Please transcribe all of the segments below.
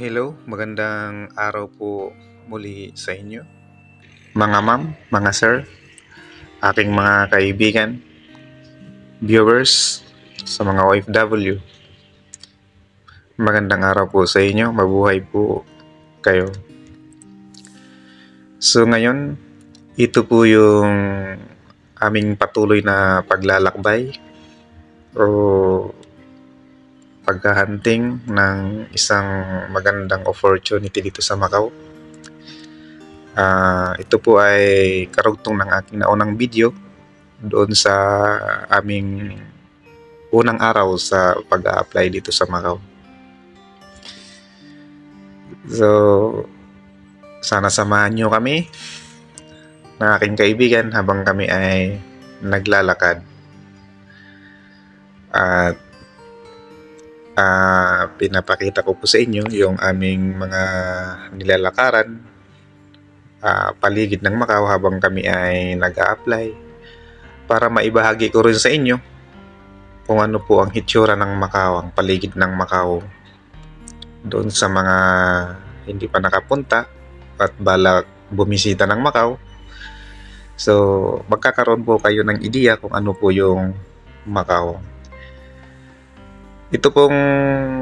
Hello, magandang araw po muli sa inyo. Mga ma'am, mga sir, aking mga kaibigan, viewers, sa mga OFW. Magandang araw po sa inyo, mabuhay po kayo. So ngayon, ito po yung aming patuloy na paglalakbay o paghahunting ng isang magandang opportunity dito sa Macau. Ito po ay karugtong ng aking naunang video doon sa aming unang araw sa pag-a-apply dito sa Macau. So, sana samahan nyo kami ng aking kaibigan habang kami ay naglalakad. At pinapakita ko po sa inyo yung aming mga nilalakaran paligid ng Macau habang kami ay nag-a-apply, para maibahagi ko rin sa inyo kung ano po ang hitsura ng Macau, ang paligid ng Macau, doon sa mga hindi pa nakapunta at balak bumisita ng Macau. So magkakaroon po kayo ng ideya kung ano po yung Macau. Ito pong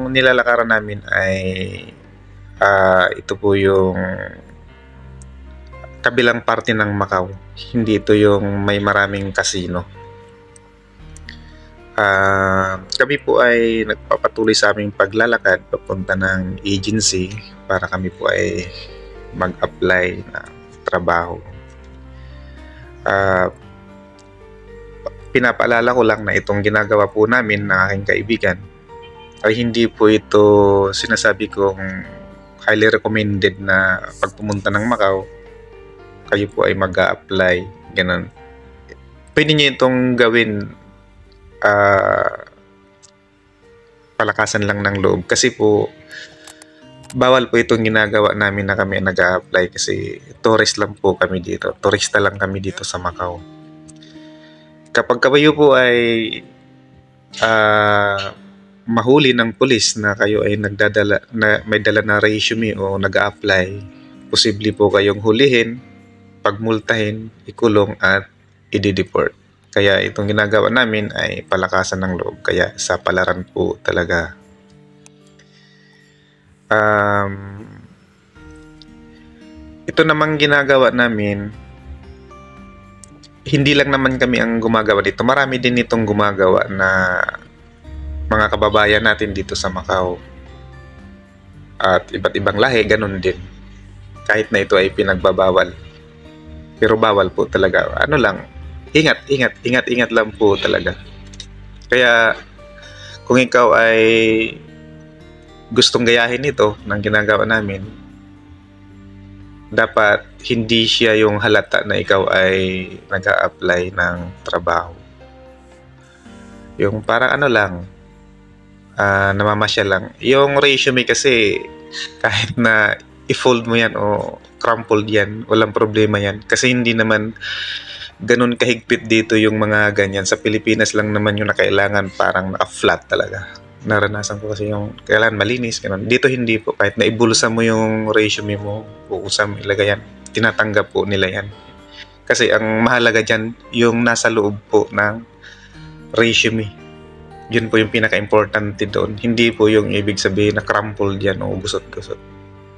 nilalakaran namin ay ito po yung kabilang parte ng Macau. Hindi ito yung may maraming casino. Kami po ay nagpapatuloy sa aming paglalakad papunta ng agency para kami po ay mag-apply na trabaho. Pinapaalala ko lang na itong ginagawa po namin ng aking kaibigan ay hindi po ito sinasabi kong highly recommended na pag pumunta ng Macau kayo po ay mag-a-apply, ganun. Pwede nyo itong gawin palakasan lang ng loob, kasi po bawal po itong ginagawa namin na kami nag-a-apply, kasi tourist lang po kami dito, turista lang kami dito sa Macau. Kapag kayo po ay mahuli ng pulis na kayo ay nagdadala na may dala na resume o nag-a-apply, posible po kayong hulihin, pagmultahin, ikulong at i-deport. Kaya itong ginagawa namin ay palakasan ng loob, kaya sa palaran po talaga. Ito namang ginagawa namin, hindi lang naman kami ang gumagawa dito, marami din itong gumagawa na mga kababayan natin dito sa Macau at iba't ibang lahi, ganun din, kahit na ito ay pinagbabawal, pero bawal po talaga. Ano lang, ingat lang po talaga. Kaya kung ikaw ay gustong gayahin ito ng ginagawa namin, dapat hindi siya yung halata na ikaw ay nag-a-apply ng trabaho. Yung parang ano lang, namamasya lang. Yung resume kasi, kahit na i-fold mo yan o crumpled yan, walang problema yan. Kasi hindi naman ganun kahigpit dito yung mga ganyan. Sa Pilipinas lang naman yung nakailangan parang naka-flat talaga. Naranasan ko kasi yung kailangan malinis, ganun. Dito hindi po. Kahit na ibulsa mo yung resume mo, uusam ilagay yan, tinatanggap po nila yan. Kasi ang mahalaga dyan, yung nasa loob po ng resume. Yun po yung pinaka-importante doon. Hindi po yung ibig sabihin na crumpled yan o gusot-gusot.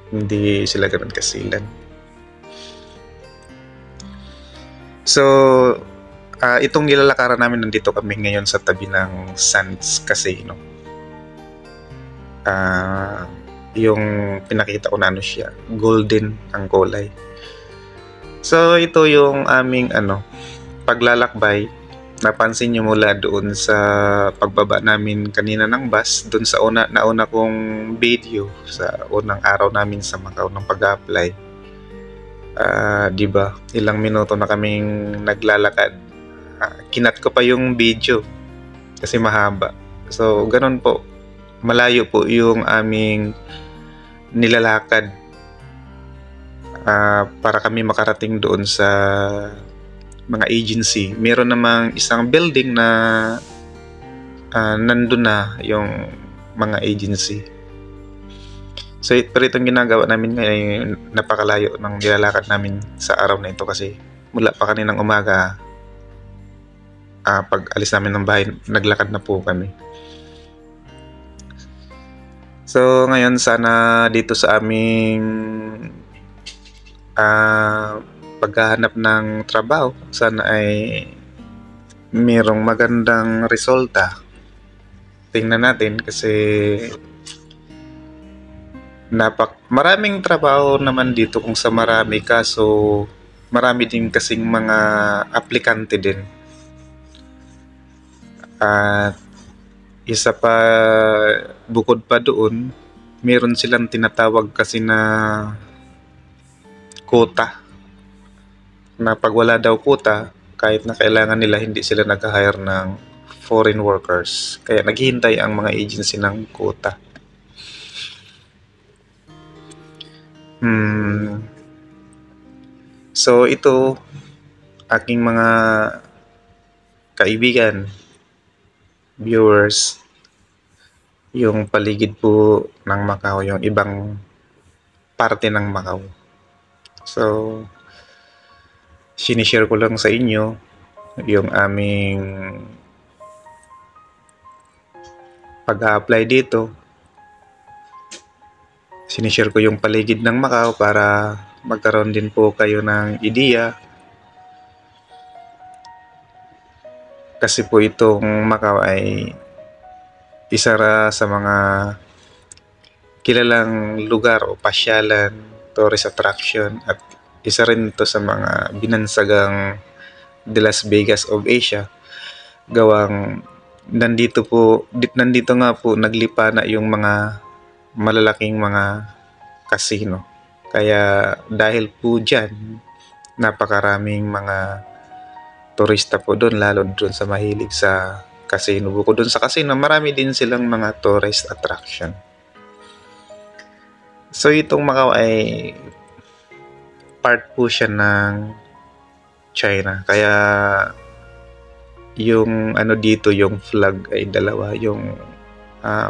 Hindi sila ganun kasilan. So, itong nilalakaran namin, nandito kami ngayon sa tabi ng Sands Casino. Yung pinakita ko na ano siya, golden ang kulay. So, ito yung aming paglalakbay. Napansin nyo mula doon sa pagbaba namin kanina ng bus, doon sa nauna kong video sa unang araw namin sa Macau ng pag-apply. Diba, ilang minuto na kaming naglalakad. Kinat ko pa yung video kasi mahaba. So, ganun po. Malayo po yung aming nilalakad para kami makarating doon sa mga agency. Meron namang isang building na nandun na yung mga agency. So, pero itong ginagawa namin ngayon ay napakalayo ng nilalakad namin sa araw na ito kasi mula pa kaninang umaga, pag alis namin ng bahay, naglakad na po kami. So, ngayon sana dito sa aming paghahanap ng trabaho, sana ay mayroong magandang resulta. Tingnan natin kasi maraming trabaho naman dito kung sa marami, kaso marami din kasing mga aplikante din. At isa pa, bukod pa doon, meron silang tinatawag kasi na quota, na pag wala daw quota, kahit na kailangan nila, hindi sila nag-hire ng foreign workers. Kaya naghihintay ang mga agency ng quota. So ito, aking mga kaibigan, viewers, yung paligid po ng Macau, yung ibang parte ng Macau. So, sinishare ko lang sa inyo yung aming pag-a-apply dito. Sinishare ko yung paligid ng Macau para magkaroon din po kayo ng ideya. Kasi po itong Macau ay isa sa mga kilalang lugar o pasyalan, tourist attraction, at isa rin ito sa mga binansagang de Las Vegas of Asia. Gawang nandito nga po naglipa na yung mga malalaking mga casino. Kaya dahil po dyan, napakaraming mga turista po doon, lalo doon sa mahilig sa casino. Bukod doon sa casino, marami din silang mga tourist attraction. So itong Macau ay part po siya ng China. Kaya yung dito, yung flag ay dalawa, yung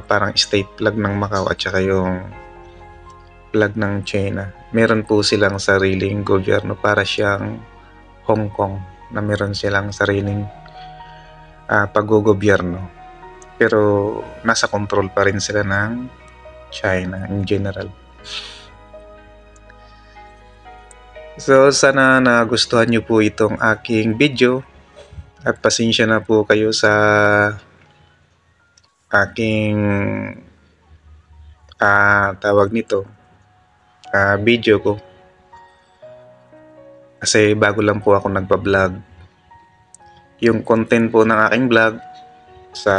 parang state flag ng Macau at saka yung flag ng China. Meron po silang sariling gobyerno, para siyang Hong Kong na meron silang sariling paggogobyerno. Pero nasa control pa rin sila ng China in general. So sana nagustuhan nyo po itong aking video, at pasensya na po kayo sa aking tawag nito, video ko, kasi bago lang po ako nagpa-vlog. Yung content po ng aking vlog sa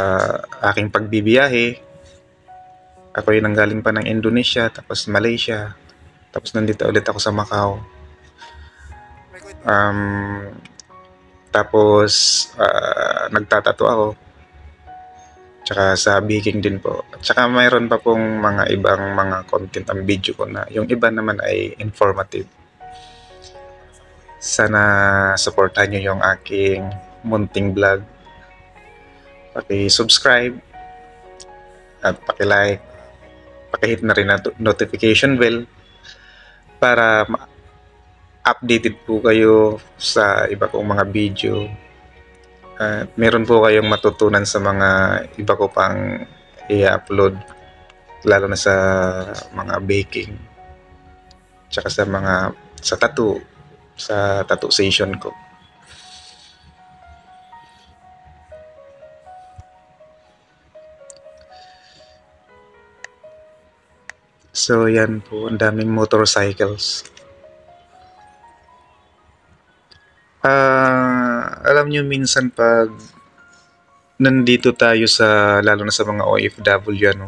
aking pagbibiyahe, ako yung nanggaling pa ng Indonesia, tapos Malaysia, tapos nandito ulit ako sa Macau. Tapos nagtatato ako, tsaka sa baking din po. At saka mayroon pa pong mga ibang mga content ang video ko, na yung iba naman ay informative. Sana supportahan nyo yung aking munting vlog. Paki-subscribe at paki-like, paki-hit na rin na notification bell para updated po kayo sa iba kong mga video. At meron po kayong matutunan sa mga iba ko pang i-upload, lalo na sa mga baking, tsaka sa tattoo session ko. So yan po, ang daming motorcycles. Alam nyo, minsan pag nandito tayo lalo na sa mga OFW,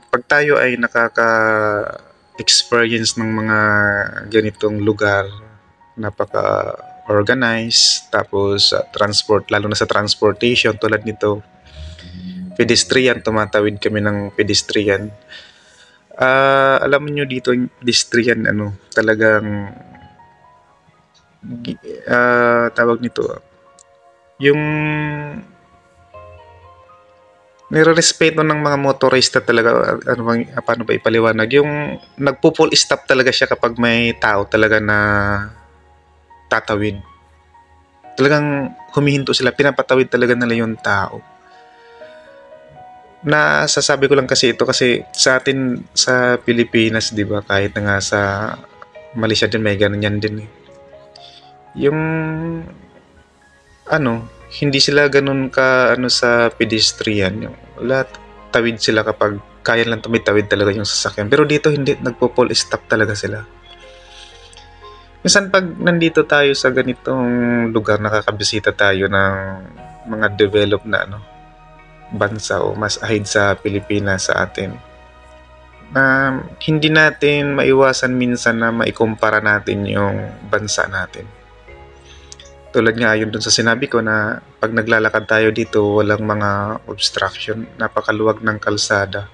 pag tayo ay nakaka-experience ng mga ganitong lugar, napaka-organized, tapos transport, lalo na sa transportation tulad nito, pedestrian, tumatawid kami ng pedestrian. Alam niyo dito, yung pedestrian, talagang tawag nito, yung Nire-respeto ng mga motorista talaga, ano bang, paano ba ipaliwanag? Yung nagpo-full stop talaga siya kapag may tao talaga na tatawid. Talagang humihinto sila, pinapatawid talaga nila yung tao. Nasasabi ko lang kasi ito kasi sa atin sa Pilipinas, 'di ba, kahit na nga sa Malaysia din may ganyan din eh. Yung ano, hindi sila ganun ka ano sa pedestrian, yung lahat tawid sila kapag kaya lang tumitawid talaga yung sasakyan. Pero dito hindi, nagpo-full stop talaga sila. Minsan pag nandito tayo sa ganitong lugar, nakakabisita tayo ng mga developed na ano, bansa o mas ahead sa Pilipinas sa atin. Hindi natin maiwasan minsan na maikumpara natin yung bansa natin. Tulad nga yun dun sa sinabi ko na pag naglalakad tayo dito, walang mga obstruction, napakaluwag ng kalsada.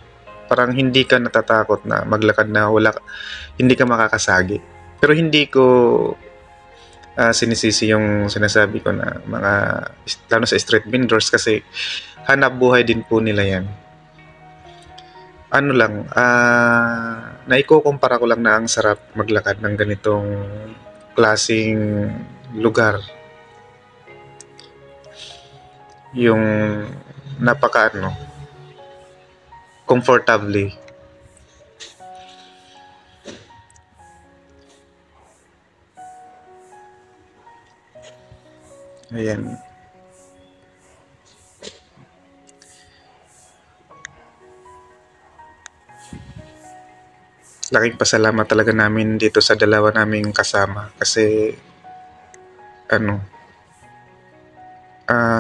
Parang hindi ka natatakot na maglakad na hindi ka makakasagi. Pero hindi ko sinisisi yung sinasabi ko na mga, lalo sa street vendors kasi hanap buhay din po nila yan. Ano lang, naikukumpara ko lang na ang sarap maglakad ng ganitong klaseng lugar. Yung comfortably. Ayan. Laking pasalamat talaga namin dito sa dalawa naming kasama kasi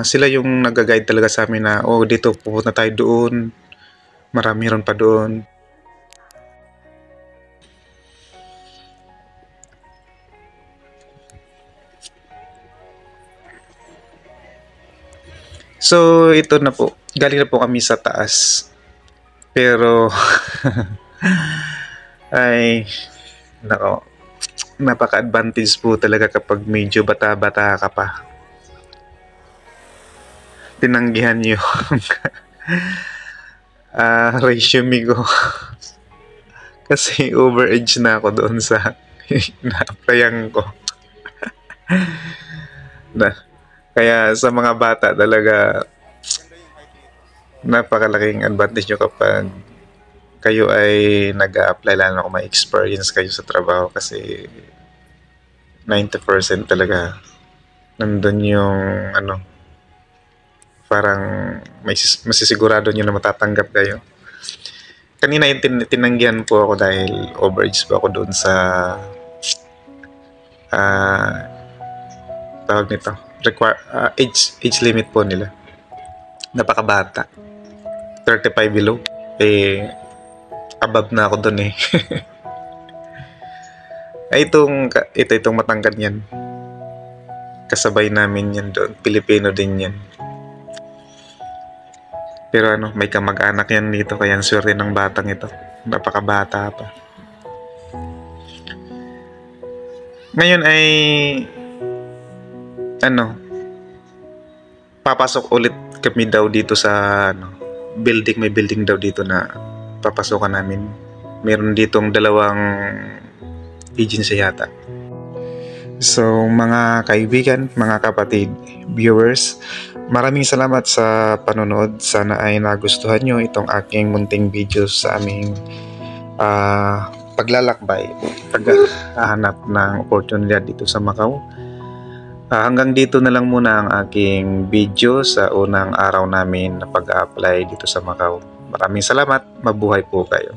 sila yung nag-guide talaga sa amin na dito pupunta tayo doon, marami ron pa doon. So ito na po, galing na po kami sa taas, pero ay nako, napaka-advantage po talaga kapag medyo bata-bata ka pa. Tinanggihan yung resume ko kasi overage na ako doon sa na-applyan ko. Kaya sa mga bata talaga napakalaking advantage nyo kapag kayo ay nag-a-apply, lalo kung may experience kayo sa trabaho kasi 90% talaga nandun yung parang masisigurado nyo na matatanggap kayo. Kanina yung tinanggihan po ako dahil overage po ako doon sa tawag nito, age limit po nila. Napakabata, 35 below, above na ako doon eh. Ay, itong matangkad yan, kasabay namin yan doon, Pilipino din yan. Pero may kamag-anak yan dito, kaya ang swerte ng batang ito, napakabata pa. Ngayon ay papasok ulit kami daw dito sa building, may building daw dito na papasokan namin. Meron ditong dalawang agency yata. So mga kaibigan, mga kapatid, viewers, maraming salamat sa panonood. Sana ay nagustuhan nyo itong aking munting video sa aming paglalakbay, paghahanap ng oportunidad dito sa Macau. Hanggang dito na lang muna ang aking video sa unang araw namin na pag-a-apply dito sa Macau. Maraming salamat, mabuhay po kayo.